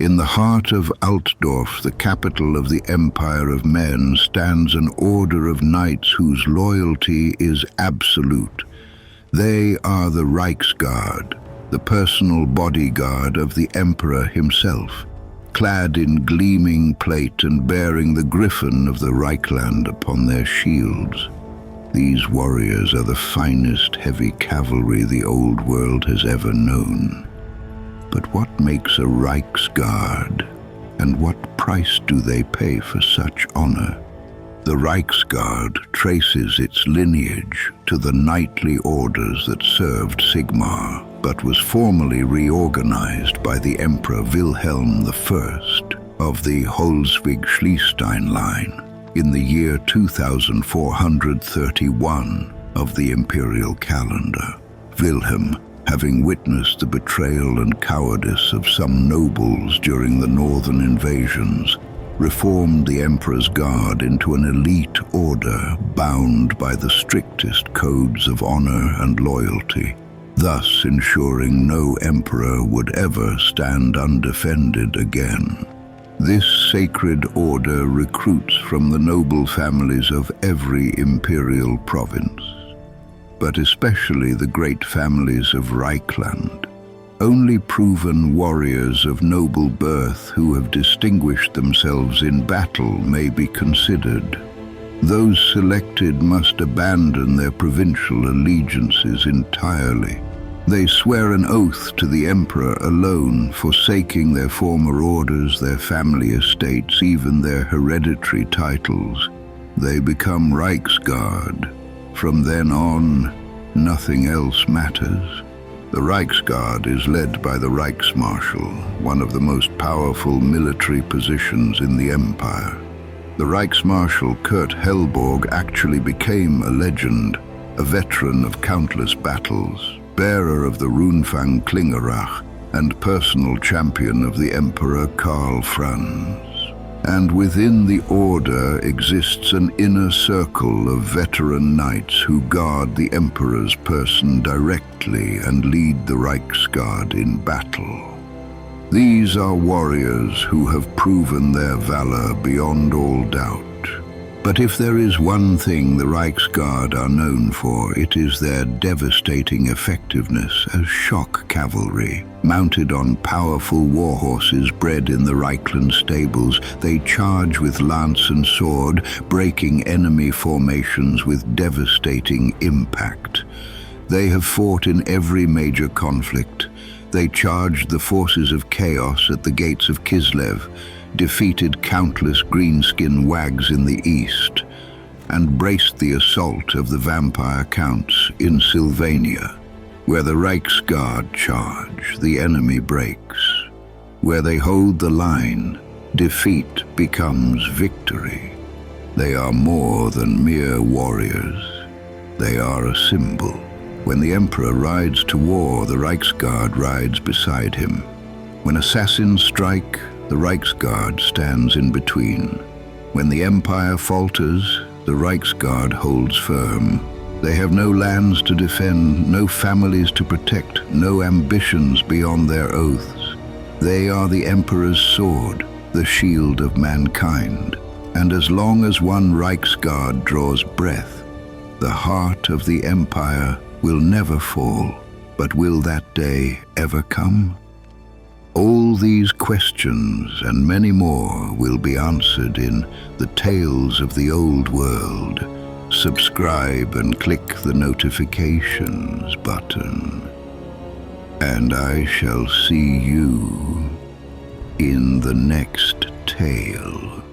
In the heart of Altdorf, the capital of the Empire of Men, stands an order of knights whose loyalty is absolute. They are the Reiksguard, the personal bodyguard of the Emperor himself, clad in gleaming plate and bearing the griffon of the Reikland upon their shields. These warriors are the finest heavy cavalry the old world has ever known. But what makes a Reiksguard, and what price do they pay for such honor? The Reiksguard traces its lineage to the knightly orders that served Sigmar, but was formally reorganized by the Emperor Wilhelm I of the Holswig-Schliestein line in the year 2431 of the Imperial calendar. Wilhelm, having witnessed the betrayal and cowardice of some nobles during the northern invasions, reformed the Emperor's Guard into an elite order bound by the strictest codes of honor and loyalty, thus ensuring no emperor would ever stand undefended again. This sacred order recruits from the noble families of every imperial province, but especially the great families of Reikland. Only proven warriors of noble birth who have distinguished themselves in battle may be considered. Those selected must abandon their provincial allegiances entirely. They swear an oath to the Emperor alone, forsaking their former orders, their family estates, even their hereditary titles. They become Reiksguard. From then on, nothing else matters. The Reiksguard is led by the Reiksmarshal, one of the most powerful military positions in the Empire. The Reiksmarshal Kurt Helborg actually became a legend, a veteran of countless battles, bearer of the Runefang Klingerach, and personal champion of the Emperor Karl Franz. And within the order exists an inner circle of veteran knights who guard the Emperor's person directly and lead the Reiksguard in battle. These are warriors who have proven their valor beyond all doubt. But if there is one thing the Reiksguard are known for, it is their devastating effectiveness as shock cavalry. Mounted on powerful warhorses bred in the Reikland stables, they charge with lance and sword, breaking enemy formations with devastating impact. They have fought in every major conflict. They charged the forces of chaos at the gates of Kislev, defeated countless greenskin Waaghs in the east, and braced the assault of the vampire counts in Sylvania. Where the Reiksguard charge, the enemy breaks. Where they hold the line, defeat becomes victory. They are more than mere warriors. They are a symbol. When the Emperor rides to war, the Reiksguard rides beside him. When assassins strike, the Reiksguard stands in between. When the Empire falters, the Reiksguard holds firm. They have no lands to defend, no families to protect, no ambitions beyond their oaths. They are the Emperor's sword, the shield of mankind. And as long as one Reiksguard draws breath, the heart of the Empire will never fall. But will that day ever come? All these questions and many more will be answered in the Tales of the Old World. Subscribe and click the notifications button. And I shall see you in the next tale.